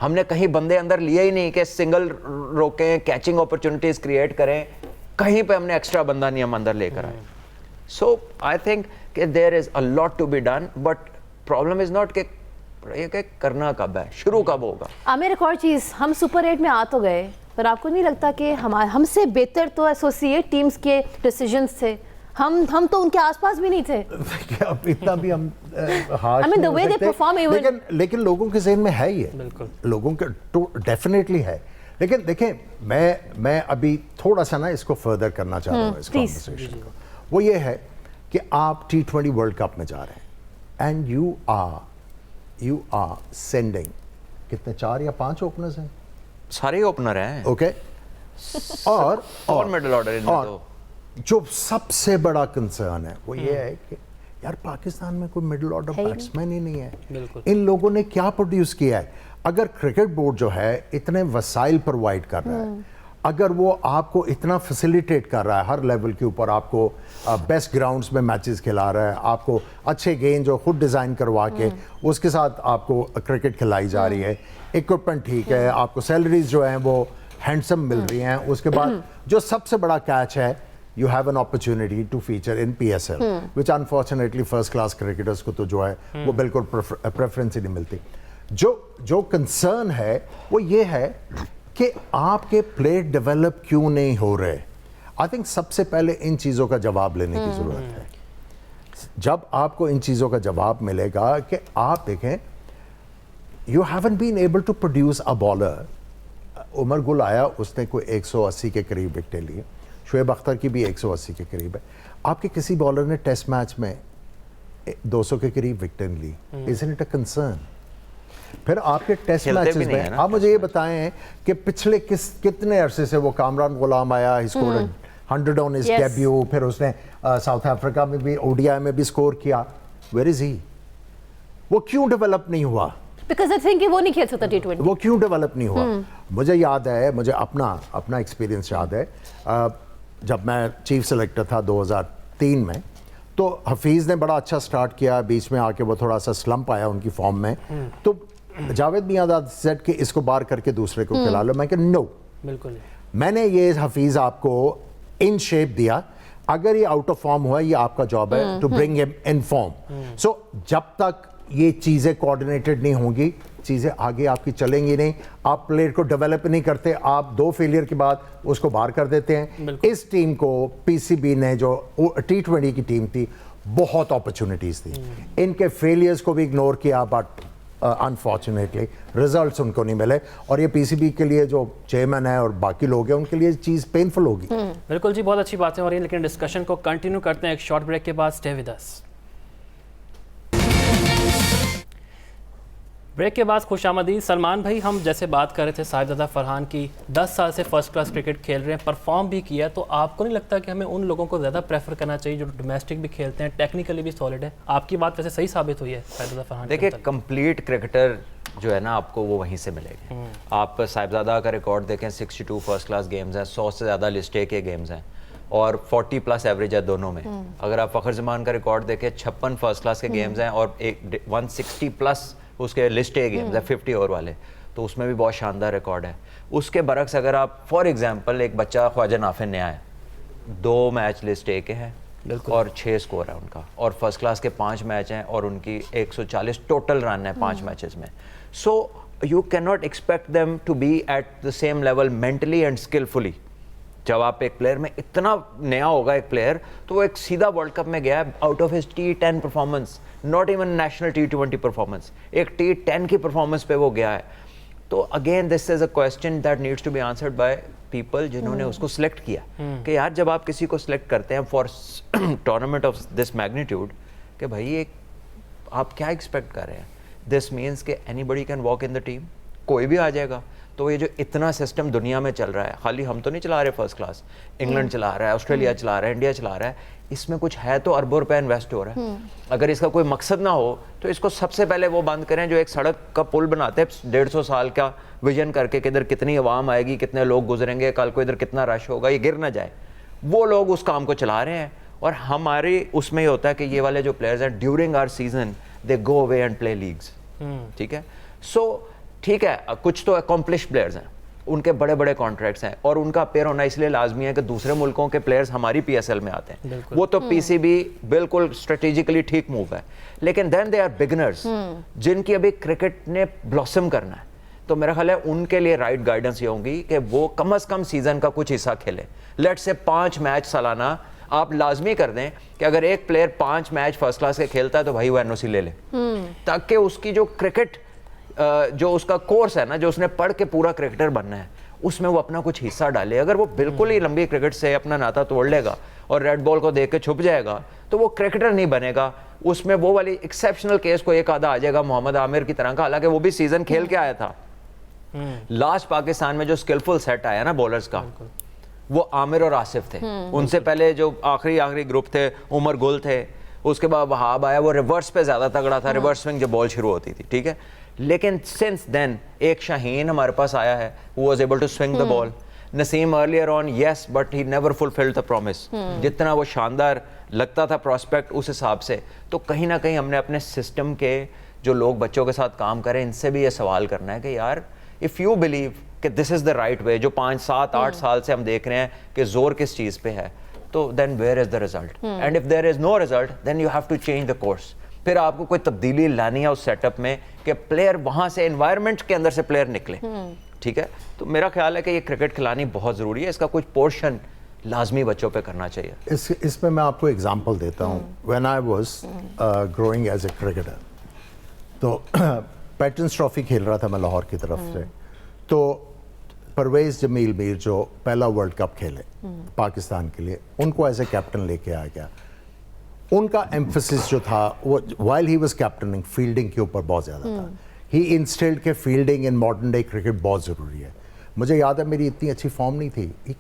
ہم نے کہیں بندے اندر لیے ہی نہیں کہ سنگل روکیں, کیچنگ اپرچونٹیز کریٹ کریں, کہیں پہ ہم نے ایکسٹرا بندہ نہیں ہم اندر لے کر آئے. سو آئی تھنک کہ there is a lot to be done, but problem is not کہ کرنا کب ہے, شروع کب ہوگا. عامر ایک اور چیز, ہم سپر 8 میں آ تو گئے, پر آپ کو نہیں لگتا کہ ہم سے بہتر تو ایسوسیٹ ٹیمز کے ڈیسیجنز تھے, ہم تو ان کے آس پاس بھی نہیں تھے. اب اتنا بھی ہم لیکن لوگوں کے ذہن میں ہے, یہ لوگوں کے ڈیفینیٹلی ہے. لیکن دیکھیں میں ابھی تھوڑا سا نا اس کو فردر کرنا چاہتا ہوں اس کنورسیشن کو. وہ یہ ہے کہ آپ T20 ورلڈ کپ میں جا رہے ہیں, اینڈ یو آر سینڈنگ کتنے 4 یا 5 اوپنرز ہیں, سارے اوپنر ہیں, اوکے, اور مڈل آرڈر. جو سب سے بڑا کنسرن ہے وہ یہ ہے کہ یار پاکستان میں کوئی مڈل آرڈر بیٹسمین ہی نہیں ہے. ان لوگوں نے کیا پروڈیوس کیا ہے؟ اگر کرکٹ بورڈ جو ہے اتنے وسائل پرووائڈ کر رہا ہے, اگر وہ آپ کو اتنا فیسیلیٹیٹ کر رہا ہے ہر لیول کے اوپر, آپ کو بیسٹ گراؤنڈز میں میچز کھلا رہا ہے, آپ کو اچھے گیند جو خود ڈیزائن کروا کے اس کے ساتھ آپ کو کرکٹ کھلائی جا رہی ہے, اکوپمنٹ ٹھیک ہے, آپ کو سیلریز جو ہیں وہ ہینڈسم مل رہی ہیں, اس کے بعد جو سب سے بڑا کیچ ہے, you have an opportunity to feature in PSL, which unfortunately first class cricketers کو تو جو ہے وہ بالکل preference ہی نہیں ملتی. جو concern ہے وہ یہ ہے کہ آپ کے پلیئر ڈیولپ کیوں نہیں ہو رہے. I think سب سے پہلے ان چیزوں کا جواب لینے کی ضرورت ہے. جب آپ کو ان چیزوں کا جواب ملے گا کہ آپ دیکھیں you haven't been able to produce a bowler. عمر گل آیا, اس نے کوئی 180 کے قریب وکٹیں لی, شعیب اختر کی بھی 180 کے قریب ہے. آپ کے کسی بالر نے ٹیسٹ میچ میں 200 کے قریب وکٹیں لی. Isn't it a concern? پھر آپ کے ٹیسٹ میچز میں آپ مجھے یہ بتائیں کہ پچھلے کتنے عرصے سے وہ کامران غلام آیا, he scored 100 on his debut, پھر اس نے ساؤتھ افریقہ میں بھی ODI میں بھی سکور کیا. Where is he? وہ کیوں ڈیولپ نہیں ہوا؟ Because I think وہ نہیں کھیل سکتا T20. وہ کیوں ڈیولپ نہیں ہوا؟ مجھے یاد ہے, مجھے اپنا ایکسپیرینس یاد ہے, جب میں چیف سلیکٹر تھا 2003 میں, تو حفیظ نے بڑا اچھا سٹارٹ کیا, بیچ میں آ کے وہ تھوڑا سا سلمپ آیا ان کی فارم میں, تو جاوید میاں داد سیٹ کہ اس کو بار کر کے دوسرے کو کھلا لو. میں کہ نو, بالکل میں نے یہ حفیظ آپ کو ان شیپ دیا, اگر یہ آؤٹ آف فارم ہوا یہ آپ کا جاب ہے ٹو برنگ ہم ان فارم. سو جب تک ये चीज़ें कोऑर्डिनेटेड नहीं होंगी, चीज़ें आगे आपकी चलेंगी नहीं, आप प्लेयर को डेवलप नहीं करते, आप 2 फेलियर के बाद उसको बाहर कर देते हैं। इस टीम को पीसीबी ने, जो T20 की टीम थी, बहुत अपॉर्चुनिटीज़ थी, इनके फेलियर्स को भी इग्नोर किया, बट अनफॉर्चुनेटली रिजल्ट्स उनको नहीं मिले, और ये पीसीबी के लिए जो चेयरमैन है और बाकी लोग हैं उनके लिए चीज़ पेनफुल होगी। बिल्कुल जी, बहुत अच्छी बातें हो रही हैं, लेकिन डिस्कशन को कंटिन्यू करते हैं एक शॉर्ट ब्रेक के बाद। Stay with us. ब्रेक के बाद खुशामदीद। सलमान भाई, हम जैसे बात कर रहे थे साहिबजादा फरहान की, 10 साल से फर्स्ट क्लास क्रिकेट खेल रहे हैं, परफॉर्म भी किया, तो आपको नहीं लगता कि हमें उन लोगों को ज़्यादा प्रेफर करना चाहिए जो डोमेस्टिक भी खेलते हैं, टेक्निकली भी सॉलिड है? आपकी बात वैसे सही साबित हुई है साहिबजादा फरहान। देखिए, कंप्लीट क्रिकेटर जो है ना आपको वो वहीं से मिलेगा। आप साहिबजादा का रिकॉर्ड देखें, 62 फर्स्ट क्लास गेम्स हैं, 100 से ज़्यादा लिस्ट ए के गेम्स हैं और 40+ एवरेज है दोनों में। अगर आप फ़खर जमान का रिकॉर्ड देखें, 56 फर्स्ट क्लास के गेम्स हैं और 160+ उसके लिस्ट ए गेम्स है 50 ओवर वाले, तो उसमें भी बहुत शानदार रिकॉर्ड है। उसके बरक्स अगर आप फॉर एग्जांपल एक बच्चा ख्वाजा नाफिन ने आया, 2 मैच लिस्ट ए के हैं और 6 स्कोर है उनका, और फर्स्ट क्लास के 5 मैच हैं और उनकी 140 टोटल रन है 5 मैचेस में। So you can not expect them to be at the same level mentally and skilfully. जब आप एक प्लेयर में इतना नया होगा एक प्लेयर, तो वो एक सीधा वर्ल्ड कप में गया है out of his T10 performance, not even national T20 performance, एक T10 की परफॉर्मेंस पे वो गया है। तो again this is a question that needs to be answered by people जिन्होंने उसको सिलेक्ट किया, कि यार जब आप किसी को सिलेक्ट करते हैं for tournament of this magnitude, कि भाई एक आप क्या एक्सपेक्ट कर रहे हैं? दिस मीन्स कि anybody can walk in the team, कोई भी आ जाएगा। तो ये जो इतना सिस्टम दुनिया में चल रहा है, खाली हम तो नहीं चला रहे फर्स्ट क्लास, इंग्लैंड चला रहा है, ऑस्ट्रेलिया चला रहा है, इंडिया चला रहा है, इसमें कुछ है तो अरबों रुपए इन्वेस्ट हो रहा है। अगर इसका कोई मकसद ना हो तो इसको सबसे पहले वो बंद करें जो एक सड़क का पुल बनाते हैं 150 साल का विजन करके, कि इधर कितनी आवाम आएगी, कितने लोग गुजरेंगे, कल को इधर कितना रश होगा, ये गिर ना जाए। वो लोग उस काम को चला रहे हैं, और हमारे उसमें ये होता है कि ये वाले जो प्लेयर्स हैं during our season they go away and play leagues. ठीक है, सो ठीक है, कुछ तो अकॉम्प्लिश प्लेयर्स हैं, उनके बड़े बड़े कॉन्ट्रैक्ट्स हैं, और उनका अपेयर होना इसलिए लाजमी है कि दूसरे मुल्कों के प्लेयर्स हमारी PSL में आते हैं। वो तो पीसीबी बिल्कुल स्ट्रेटेजिकली ठीक मूव है, लेकिन देन दे आर बिगिनर्स जिनकी अभी क्रिकेट ने ब्लॉसम करना है। तो मेरा ख्याल है उनके लिए राइट गाइडेंस ये होगी कि वो कम से कम सीजन का कुछ हिस्सा खेले। लेट्स से 5 मैच सालाना आप लाजमी कर दें कि अगर एक प्लेयर 5 मैच फर्स्ट क्लास के खेलता है तो भाई वो NOC ले ले, ताकि उसकी जो क्रिकेट जो उसका कोर्स है ना, जो उसने पढ़ के पूरा क्रिकेटर बनना है, उसमें वो अपना कुछ हिस्सा डाले। अगर वो बिल्कुल ही लंबी क्रिकेट से अपना नाता तोड़ लेगा और रेड बॉल को देख के छुप जाएगा, तो वो क्रिकेटर नहीं बनेगा। उसमें वो वाली एक्सेप्शनल केस को एक आधा आ जाएगा मोहम्मद आमिर की तरह का, हालांकि वो भी सीजन खेल के आया था। लास्ट पाकिस्तान में जो स्किलफुल सेट आया ना बॉलर्स का, वो आमिर और आसिफ थे। उनसे पहले जो आखिरी ग्रुप थे, उमर गुल थे, उसके बाद वहाब आया, वो रिवर्स पे ज्यादा तगड़ा था, रिवर्स स्विंग जो बॉल शुरू होती थी। ठीक है, लेकिन सिंस देन एक शाहीन हमारे पास आया है, who was able to swing the ball. Naseem earlier on yes, but he never fulfilled the promise. जितना वो शानदार लगता था प्रोस्पेक्ट उस हिसाब से, तो कहीं ना कहीं हमने अपने सिस्टम के जो लोग बच्चों के साथ काम करें, इनसे भी ये सवाल करना है कि यार इफ़ यू बिलीव कि this is the right way, जो 5, 7, 8 साल से हम देख रहे हैं कि जोर किस चीज़ पे है, तो then where is the result? And if there is no result then you have to change the course. फिर आपको कोई तब्दीली लानी है उस सेटअप में कि प्लेयर वहां से एनवायरनमेंट के अंदर से प्लेयर निकले। ठीक है, तो मेरा ख्याल है कि ये क्रिकेट खिलानी बहुत ज़रूरी है, इसका कुछ पोर्शन लाजमी बच्चों पे करना चाहिए। इसमें मैं आपको एग्जांपल देता हूँ। When I was growing as a cricketer, तो पैटर्न्स ट्रॉफी खेल रहा था मैं लाहौर की तरफ से, तो परवेज़ जमील मीर जो पहला वर्ल्ड कप खेले पाकिस्तान के लिए, उनको एज ए कैप्टन लेके आ गया। उनका एम्फेसिस जो था वो while he was captaining, fielding के ऊपर बहुत ज़्यादा था। ही इंस्टिल्ड के fielding in modern day cricket बहुत ज़रूरी है। मुझे याद है मेरी इतनी अच्छी फॉर्म नहीं थी, ही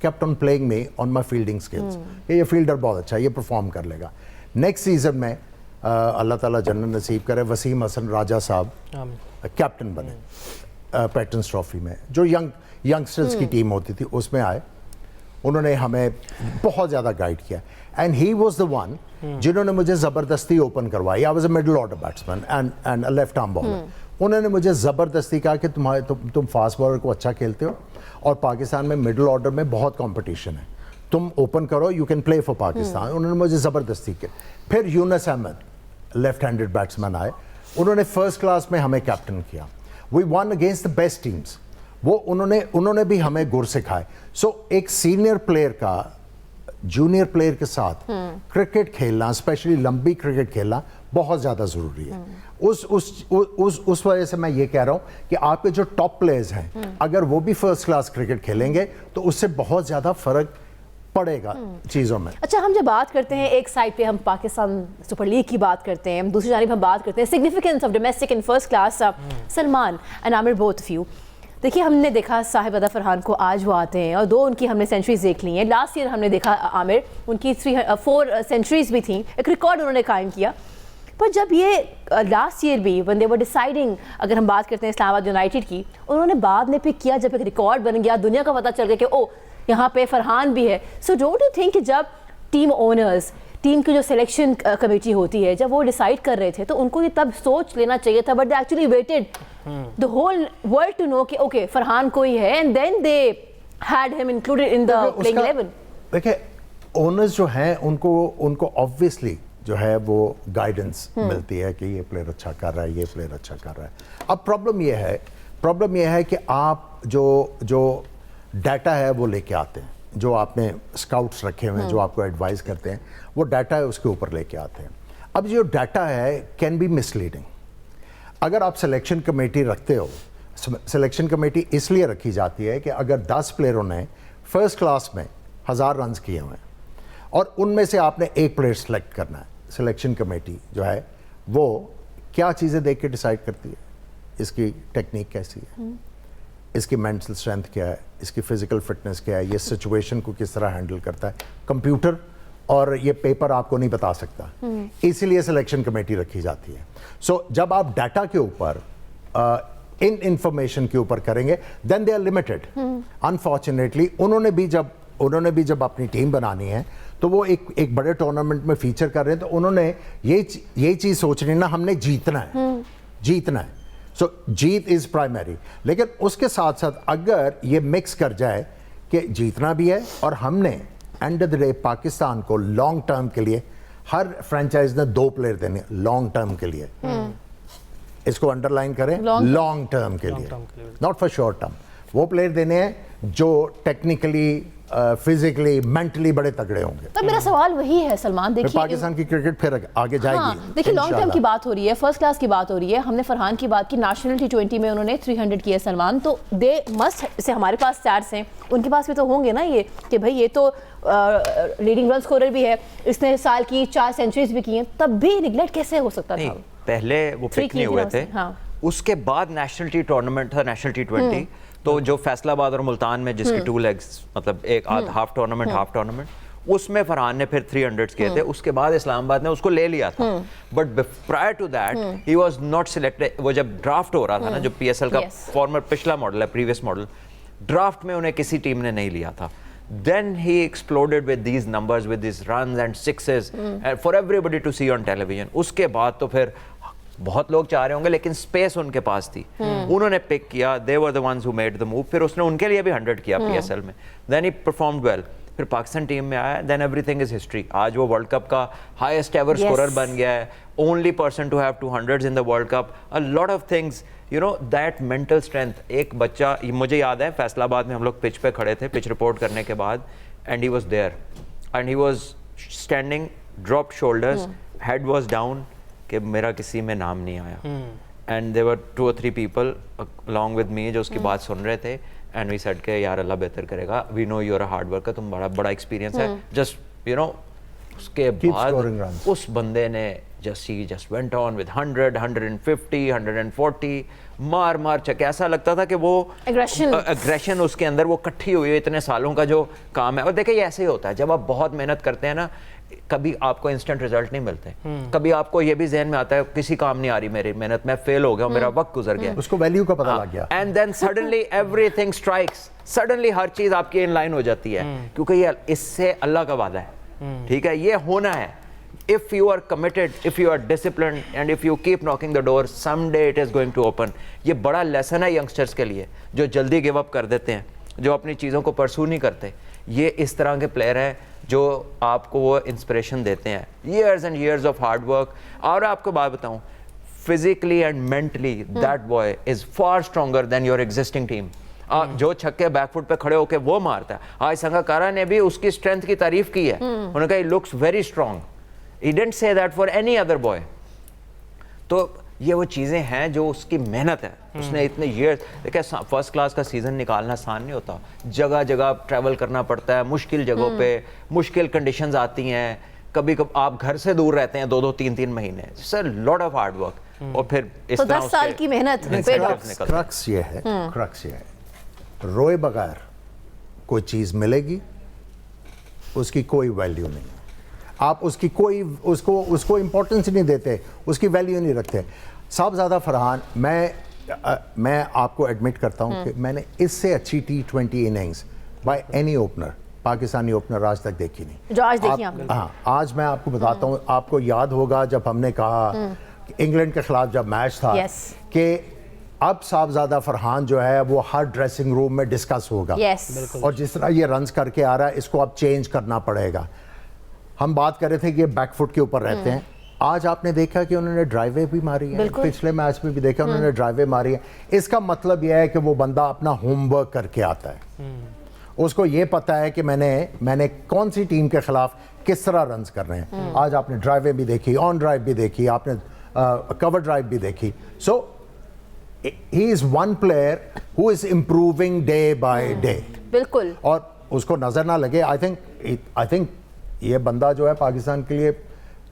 kept on playing me on my fielding skills. ये फील्डर बहुत अच्छा है, ये परफॉर्म कर लेगा। नेक्स्ट सीजन में अल्लाह ताला जन्नत नसीब करे, वसीम हसन राजा साहब कैप्टन बने पैटर्न्स ट्रॉफी में, जो यंगस्टर्स की टीम होती थी उसमें आए। उन्होंने हमें बहुत ज़्यादा गाइड किया, and he was the one जिन्होंने मुझे ज़बरदस्ती ओपन करवाई। I was a middle order batsman and a left arm bowler. उन्होंने मुझे ज़बरदस्ती कहा कि तुम फास्ट बॉलर को अच्छा खेलते हो और पाकिस्तान में मिडिल ऑर्डर में बहुत कंपटीशन है, तुम ओपन करो, you can play for Pakistan. उन्होंने मुझे ज़बरदस्ती की। फिर Younis Ahmed left handed batsman आए, उन्होंने फर्स्ट क्लास में हमें कैप्टन किया. We won against the best teams. वो उन्होंने भी हमें गुर सिखाए. सो एक सीनियर प्लेयर का जूनियर प्लेयर के साथ क्रिकेट खेलना, स्पेशली लंबी क्रिकेट खेलना बहुत ज़्यादा ज़रूरी है. उस वजह से मैं ये कह रहा हूँ कि आपके जो टॉप प्लेयर्स हैं अगर वो भी फर्स्ट क्लास क्रिकेट खेलेंगे तो उससे बहुत ज़्यादा फर्क पड़ेगा चीज़ों में. अच्छा, हम जब बात करते हैं एक साइड पे हम पाकिस्तान सुपर लीग की बात करते हैं, दूसरी जानिब हम बात करते हैं significance of domestic in first class. Salman and Aamir both of you, देखिए हमने देखा साहिब अदा फरहान को, आज वो आते हैं और 2 उनकी हमने सेंचुरीज देख ली हैं. लास्ट ईयर हमने देखा आमिर, उनकी 4 सेंचुरीज भी थी, एक रिकॉर्ड उन्होंने कायम किया. पर जब ये लास्ट ईयर भी वन दे वर डिसाइडिंग, अगर हम बात करते हैं इस्लामाबाद यूनाइटेड की, उन्होंने बाद में पिक किया जब एक रिकॉर्ड बन गया, दुनिया का पता चल गया कि ओ यहाँ पे फरहान भी है. सो डोंट यू थिंक कि जब टीम ओनर्स, टीम की जो सिलेक्शन कमेटी होती है, जब वो डिसाइड कर रहे थे तो उनको ये तब सोच लेना चाहिए था, but they actually waited the whole world to know कि ओके फरहान कोई है, and then they had him included in the playing 11. देखिए ओनर्स जो हैं उनको ऑब्वियसली जो है वो गाइडेंस मिलती है कि ये प्लेयर अच्छा कर रहा है, ये प्लेयर अच्छा कर रहा है. अब प्रॉब्लम ये है कि आप जो डाटा है वो लेके आते हैं, जो आपने स्काउट्स रखे हुए हैं जो आपको एडवाइस करते हैं, वो डाटा है उसके ऊपर लेके आते हैं. अब जो डाटा है कैन बी मिसलीडिंग. अगर आप सिलेक्शन कमेटी रखते हो, सिलेक्शन कमेटी इसलिए रखी जाती है कि अगर 10 प्लेयरों ने फर्स्ट क्लास में 1000 रन किए हुए हैं और उनमें से आपने एक प्लेयर सेलेक्ट करना है, सिलेक्शन कमेटी जो है वो क्या चीज़ें देख के डिसाइड करती है, इसकी टेक्निक कैसी है, इसकी मेंटल स्ट्रेंथ क्या है, इसकी फिजिकल फिटनेस क्या है, ये सिचुएशन को किस तरह हैंडल करता है. कंप्यूटर और ये पेपर आपको नहीं बता सकता, इसीलिए सिलेक्शन कमेटी रखी जाती है. सो जब आप डाटा के ऊपर इन इंफॉर्मेशन के ऊपर करेंगे then they are limited. Unfortunately उन्होंने भी जब अपनी टीम बनानी है तो वो एक बड़े टूर्नामेंट में फीचर कर रहे हैं, तो उन्होंने ये चीज़ सोचनी ना, हमने जीतना है. सो जीत इज़ प्राइमरी. लेकिन उसके साथ साथ अगर ये मिक्स कर जाए कि जीतना भी है और हमने end of the day Pakistan को लॉन्ग टर्म के लिए, हर फ्रेंचाइज ने 2 प्लेयर देने लॉन्ग टर्म के लिए, इसको अंडरलाइन करें, लॉन्ग टर्म के लिए, नॉट फॉर शॉर्ट टर्म. वो प्लेयर देने हैं जो टेक्निकली, फिजिकली, मेंटली बड़े तगड़े होंगे. तो मेरा सवाल वही है सलमान, देखिए पाकिस्तान की क्रिकेट फिर आगे जाएगी. हाँ, देखिए लॉन्ग टर्म की बात हो रही है, फर्स्ट क्लास की बात हो रही है. हमने फरहान की बात की, नेशनल T20 में उन्होंने 300 किया सलमान, तो दे मस्ट से, हमारे पास स्टैट्स हैं, उनके पास भी तो होंगे ना ये कि भाई ये तो लीडिंग रन स्कोरर भी है, इसने साल की 4 सेंचुरीज भी की हैं, तब भी निगलेक्ट कैसे हो सकता था? पहले वो पिक नहीं हुए थे. उसके बाद नेशनल टी टूर्नामेंट था, नेशनल T20, तो जो फैसलाबाद और मुल्तान में जिसकी 2 लेग्स, मतलब एक हाफ टूर्नामेंट, उसमें फरहान ने फिर 300 किए थे. उसके बाद इस्लामाबाद ने उसको ले लिया था, but prior to that he was not selected. वो जब ड्राफ्ट हो रहा था ना, जो PSL का फॉर्मर पिछला मॉडल है, प्रीवियस मॉडल, ड्राफ्ट में उन्हें किसी टीम ने नहीं लिया था. Then he exploded with these numbers, with these runs and sixes, and for everybody to see on television. उसके बाद तो फिर बहुत लोग चाह रहे होंगे, लेकिन स्पेस उनके पास थी, उन्होंने पिक किया. They were the ones who made the move. फिर उसने उनके लिए भी 100 किया PSL में. Then he performed well. फिर पाकिस्तान टीम में आया, then everything is history. आज वो वर्ल्ड कप का हाईएस्ट एवर स्कोरर बन गया है, only person to have 200s in the World Cup. A lot of things, you know, that mental strength. एक बच्चा, मुझे याद है फैसलाबाद में हम लोग पिच पे खड़े थे, पिच रिपोर्ट करने के बाद, and he was there, and he was standing, dropped shoulders, head was down, कि मेरा किसी में नाम नहीं आया. And there were 2 or 3 people along with me जो उसकी बात सुन रहे थे, and we said कि यार अल्लाह बेहतर करेगा, we know you're a hard worker, तुम बड़ा एक्सपीरियंस है, just you know. उसके बाद उस बंदे ने just went on with 100, 150, 140, मार चके. ऐसा लगता था कि वो एग्रेशन उसके अंदर वो इकट्ठी हुई है, इतने सालों का जो काम है. और देखिए ऐसे ही होता है, जब आप बहुत मेहनत करते हैं ना, कभी आपको इंस्टेंट रिजल्ट नहीं मिलते. कभी आपको ये भी ज़हन में आता है किसी काम नहीं आ रही मेरी मेहनत, मैं फेल हो गया, मेरा वक्त गुजर गया, उसको वैल्यू का पता लग गया. And then suddenly everything strikes, suddenly हर चीज़ आपकी इन लाइन हो जाती है, क्योंकि ये इससे अल्लाह का वादा है. ठीक है, ये होना है. If you are committed, if you are disciplined, and if you keep knocking the door, someday it is going to open. ये बड़ा लेसन है यंगस्टर्स के लिए जो जल्दी गिव अप कर देते हैं, जो अपनी चीज़ों को परसू नहीं करते. یہ اس طرح کے پلیئر ہیں جو آپ کو وہ انسپریشن دیتے ہیں, years and years of hard work. اور آپ کو بات بتاؤں, physically and mentally that boy is far stronger than your existing team. جو چھکے بیک فٹ پہ کھڑے ہو کے وہ مارتا ہے. آج سنگاکارا نے بھی اس کی اسٹرینتھ کی تعریف کی ہے, انہوں نے کہا he looks very strong. He didn't say that for any other boy. تو یہ وہ چیزیں ہیں جو اس کی محنت ہے, اس نے اتنے ایئرز, دیکھیں فرسٹ کلاس کا سیزن نکالنا آسان نہیں ہوتا, جگہ جگہ ٹریول کرنا پڑتا ہے, مشکل جگہوں پہ مشکل کنڈیشنز آتی ہیں, کبھی کبھی آپ گھر سے دور رہتے ہیں 2-2 3-3 مہینے. It's a lot of hard work. اور پھر اس طرح 10 سال کی محنت. کرکس یہ ہے روئے بغیر کوئی چیز ملے گی, اس کی کوئی ویلیو نہیں. آپ اس کی کوئی اس کو امپورٹنس نہیں دیتے, اس کی ویلیو نہیں رکھتے. صاحبزادہ فرحان, میں آپ کو ایڈمٹ کرتا ہوں کہ میں نے اس سے اچھی T20 innings by any opener, Pakistani opener آج تک دیکھی نہیں. جو آج دیکھی آپ نے. ہاں, آج میں آپ کو بتاتا ہوں, آپ کو یاد ہوگا جب ہم نے کہا انگلینڈ کے خلاف جب میچ تھا کہ اب صاحبزادہ فرحان جو ہے وہ ہر ڈریسنگ روم میں ڈسکس ہوگا, اور جس طرح یہ رنز کر کے آ رہا ہے اس کو اب چینج کرنا پڑے گا. ہم بات کر رہے تھے کہ یہ بیک فٹ کے اوپر رہتے ہیں, آج آپ نے دیکھا کہ انہوں نے ڈرائیوے بھی ماری ہیں, پچھلے میچ میں بھی دیکھا انہوں نے ڈرائیوے ماری ہیں. اس کا مطلب یہ ہے کہ وہ بندہ اپنا ہوم ورک کر کے آتا ہے, اس کو یہ پتا ہے کہ میں نے کون سی ٹیم کے خلاف کس طرح رنز کر رہے ہیں. آج آپ نے ڈرائیویں بھی دیکھی, آن ڈرائیو بھی دیکھی, آپ نے کور ڈرائیو بھی دیکھی. So he is one player who is improving day by day. بالکل. اور اس کو نظر نہ لگے, آئی تھنک یہ بندہ جو ہے پاکستان کے لیے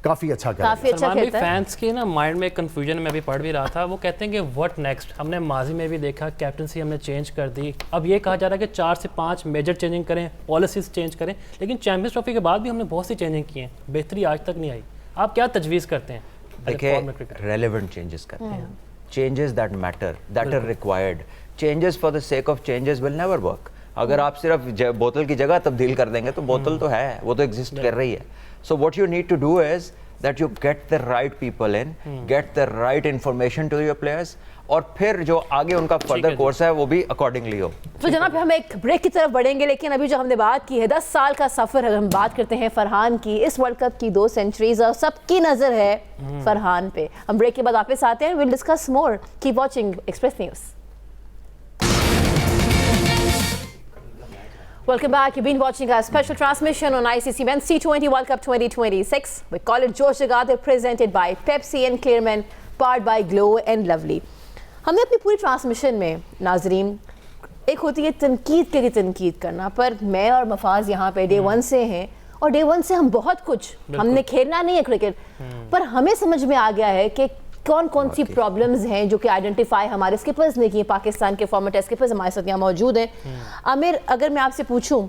کافی اچھا کر رہا ہے. سلمان بھائی, فینس کی نا مائنڈ میں کنفیوژن میں بھی پڑھ بھی رہا تھا, وہ کہتے ہیں کہ واٹ نیکسٹ. ہم نے ماضی میں بھی دیکھا کیپٹنسی ہم نے چینج کر دی, اب یہ کہا جا رہا ہے کہ 4 سے 5 میجر چینجنگ کریں, پالیسیز چینج کریں, لیکن چیمپئنز ٹرافی کے بعد بھی ہم نے بہت سی چینجنگ کی ہیں, بہتری آج تک نہیں آئی. آپ کیا تجویز کرتے ہیں؟ دیکھیں, ریلیونٹ چینجز کرتے ہیں, changes that matter, that are required. Changes for the sake of changes will never work. اگر آپ صرف بوتل کی جگہ تبدیل کر دیں گے تو بوتل تو ہے, وہ تو ایگزسٹ کر رہی ہے. So what you need to do is that you get the right people in, get the right information to your players, اور پھر جو آگے ان کا further course ہے وہ بھی accordingly ہو. تو جناب ہم ایک بریک کی طرف بڑھیں گے, لیکن ابھی جو ہم نے بات کی ہے 10 سال کا سفر, اگر ہم بات کرتے ہیں فرحان کی, اس ورلڈ کپ کی 2 سینچریز, اور سب کی نظر ہے فرحان پہ. ہم بریک کے بعد واپس آتے ہیں, we'll discuss more. Keep watching Express News. Welcome back. You've been watching our special transmission on ICC Men's T20 World Cup 2026. We call it Josh Jagade, presented by Pepsi and Clearman, powered by Glow and Lovely. ہم نے اپنی پوری transmission میں ناظرین, ایک ہوتی ہے تنقید کے لیے تنقید کرنا, پر میں اور مفاز یہاں پہ ڈے 1 سے ہیں, اور ڈے 1 سے ہم بہت کچھ, ہم نے کھیلنا نہیں ہے کرکٹ, پر ہمیں سمجھ میں آ گیا ہے کہ کون سی پرابلمز ہیں جو کہ آئیڈینٹیفائی ہمارے اسکپرز نے کی. پاکستان کے فارمر ٹیسٹ اسکپرز ہمارے ساتھ یہاں موجود ہیں. عامر, اگر میں آپ سے پوچھوں,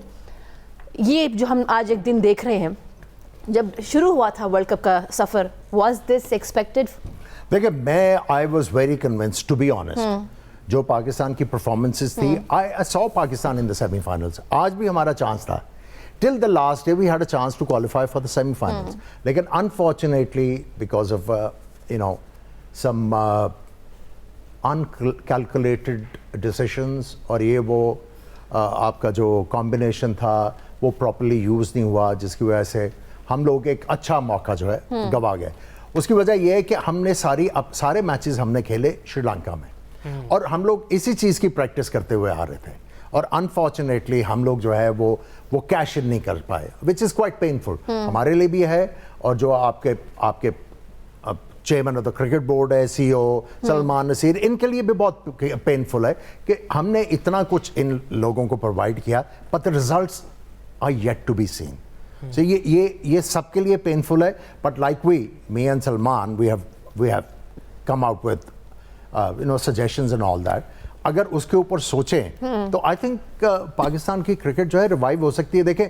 یہ جو ہم آج ایک دن دیکھ رہے ہیں, جب شروع ہوا تھا ورلڈ کپ کا سفر, واز دس ایکسپیکٹڈ؟ دیکھیں, میں I was very convinced to be honest, جو پاکستان کی پرفارمنسز تھی, I saw Pakistan in the semi finals. آج بھی ہمارا چانس تھا, till the last day we had a chance to qualify for the semi finals, لیکن unfortunately because of some uncalculated decisions, اور یہ وہ آپ کا جو کمبینیشن تھا وہ پراپرلی یوز نہیں ہوا, جس کی وجہ سے ہم لوگ ایک اچھا موقع جو ہے گوا گئے. اس کی وجہ یہ ہے کہ ہم نے سارے میچز ہم نے کھیلے شری لنکا میں, اور ہم لوگ اسی چیز کی پریکٹس کرتے ہوئے آ رہے تھے, اور انفارچونیٹلی ہم لوگ جو ہے وہ کیش ان نہیں کر پائے, وچ از کوائٹ پینفل ہمارے لیے بھی ہے, اور جو آپ کے chairman of the cricket board ہے, سی او سلمان نصیر, ان کے لیے بھی بہت پینفل ہے کہ ہم نے اتنا کچھ ان لوگوں کو پرووائڈ کیا, but the results are yet to be seen. So یہ سب کے لیے پینفل ہے, but like me and Salman, we have come out with suggestions and all that. اگر اس کے اوپر سوچیں تو آئی تھنک پاکستان کی کرکٹ جو ہے ریوائیو ہو سکتی ہے. دیکھیں,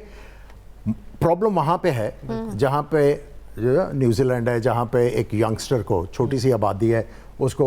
پرابلم وہاں پہ ہے جہاں پہ نیوزی لینڈ ہے, جہاں پہ ایک ینگسٹر کو, چھوٹی سی آبادی ہے, اس کو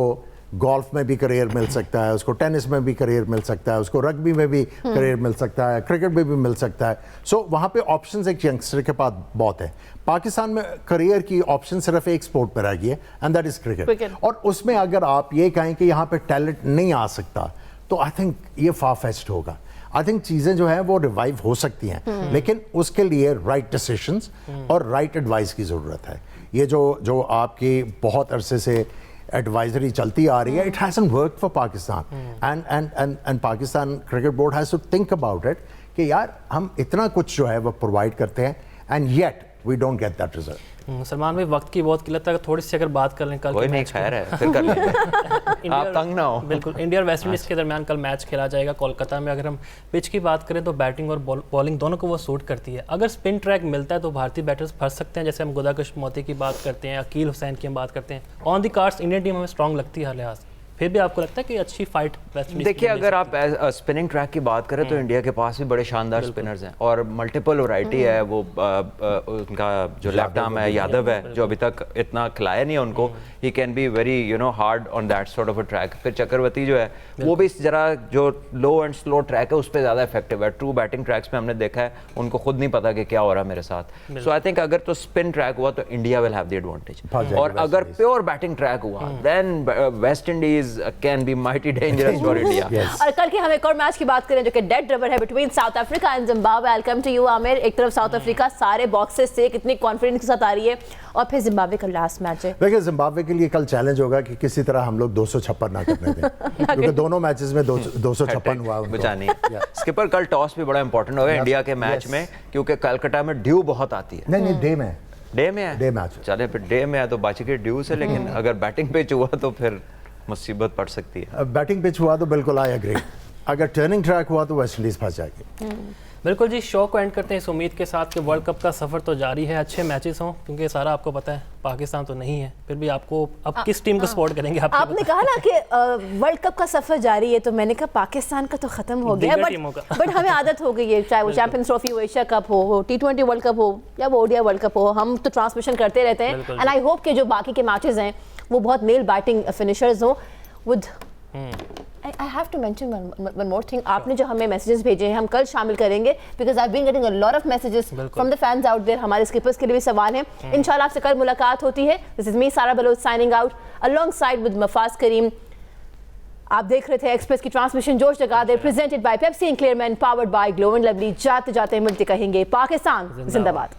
گولف میں بھی کریئر مل سکتا ہے, اس کو ٹینس میں بھی کریئر مل سکتا ہے, اس کو رگبی میں بھی کریئر مل سکتا ہے, کرکٹ میں بھی مل سکتا ہے. سو وہاں پہ آپشنز ایک ینگسٹر کے پاس بہت ہے. پاکستان میں کریئر کی آپشن صرف ایک سپورٹ پہ رہ گئی ہے, اینڈ دیٹ از کرکٹ. اور اس میں اگر آپ یہ کہیں کہ یہاں پہ ٹیلنٹ نہیں آ سکتا, تو آئی تھنک یہ فار فیچڈ ہوگا. आई थिंक चीज़ें जो हैं वो रिवाइव हो सकती हैं, लेकिन उसके लिए राइट डिसीशंस और राइट एडवाइस की ज़रूरत है. ये जो आपकी बहुत अरसे से एडवाइजरी चलती आ रही है, it hasn't worked for Pakistan, and Pakistan cricket board has to think about it कि यार हम इतना कुछ जो है वो प्रोवाइड करते हैं and yet we don't get that result. Salman भाई, वक्त की बहुत किल्लत है, थोड़ी सी अगर बात कर लें कल कोई के नहीं, मैच खैर है, फिर कर लेंगे. आप तंग ना हो. बिल्कुल, इंडिया और वेस्ट इंडीज़ के दरमियान कल मैच खेला जाएगा कोलकाता में. अगर हम पिच की बात करें तो बैटिंग और बॉलिंग दोनों को वो सूट करती है. अगर स्पिन ट्रैक मिलता है तो भारतीय बैटर्स फंस सकते हैं, जैसे हम गुदाकश मोती की बात करते हैं, अकील हुसैन की हम बात करते हैं. On the cards Indian team हमें स्ट्रॉन्ग लगती है हर लिहाज से. फिर भी आपको लगता है कि अच्छी फाइट वेस्ट इंडीज? देखिए, अगर आप स्पिनिंग ट्रैक की बात करें तो इंडिया के पास भी बड़े शानदार स्पिनर्स हैं और मल्टीपल वैरायटी है. वो उनका जो लेफ्ट आर्म है यादव है, जो अभी तक इतना खिलाया नहीं है उनको. He can be very hard on that sort of a track. फिर चक्रवर्ती जो है वो भी जरा जो लो एंड स्लो ट्रैक है उस पर ज़्यादा इफेक्टिव है. ट्रू बैटिंग ट्रैक्स में हमने देखा है उनको खुद नहीं पता कि क्या हो रहा है मेरे साथ. सो आई थिंक अगर तो स्पिन ट्रैक हुआ तो India will have the advantage, और अगर प्योर बैटिंग ट्रैक हुआ then West Indies can be mighty dangerous for India. और कल के हम एक और मैच की बात करें जो कि डेड रबर है between South Africa and Zimbabwe. I come to you Aamir. एक तरफ साउथ अफ्रीका सारे बॉक्सेस से कितनी कॉन्फिडेंस के साथ आ रही है, और फिर जिम्बाब्वे का लास्ट मैच है. देखिए, जिम्बाब्वे के लिए कल चैलेंज होगा कि किसी तरह हम लोग 256 ना करने दें, क्योंकि दोनों मैचेस में 256 हुआ उनको. बचानी. स्किपर, कल टॉस भी बड़ा इंपॉर्टेंट होगा इंडिया के मैच में, क्योंकि कलकत्ता में ड्यू बहुत आती है. नहीं, डे में है, डे मैच. चले फिर डे में है तो बाकी के ड्यू से, लेकिन अगर बैटिंग पिच हुआ तो फिर मुसीबत पड़ सकती है. बैटिंग पिच हुआ तो बिल्कुल आई एग्री. अगर टर्निंग ट्रैक हुआ तो वेस्ट इंडीज फंस जाएगी. बिल्कुल जी. शो को एंड करते हैं इस उम्मीद के साथ कि वर्ल्ड कप का सफ़र तो जारी है, अच्छे मैचेस हों, क्योंकि सारा आपको पता है पाकिस्तान तो नहीं है. फिर भी आपको अब किस टीम को सपोर्ट करेंगे? आपने कहा ना कि वर्ल्ड कप का सफ़र जारी है, तो मैंने कहा पाकिस्तान का तो ख़त्म हो गया, बट हमें आदत हो गई है, चाहे वो चैंपियंस ट्रॉफी हो, एशिया कप हो, T20 वर्ल्ड कप हो या वो ओडीआई वर्ल्ड कप हो, हम तो ट्रांसमिशन करते रहते हैं. एंड आई होप कि जो बाकी के मैचेस हैं वो बहुत नेल बैटिंग फिनिशर्स हों. Would I have to mention one more thing. आपने जो हमें मैसेजेस भेजे हैं हम कल शामिल करेंगे, because I've been getting a lot of messages from the fans out there. हमारे स्किपर्स के लिए भी सवाल हैं. इंशाल्लाह आपसे कल मुलाकात होती है. This is me, Sara Baloch, signing out alongside with Mafaz Kareem. आप देख रहे थे एक्सप्रेस की ट्रांसमिशन जोश जगा दे, presented by Pepsi and Clear Men, powered by Glow and Lovely. जाते जाते मिलते कहेंगे पाकिस्तान जिंदाबाद.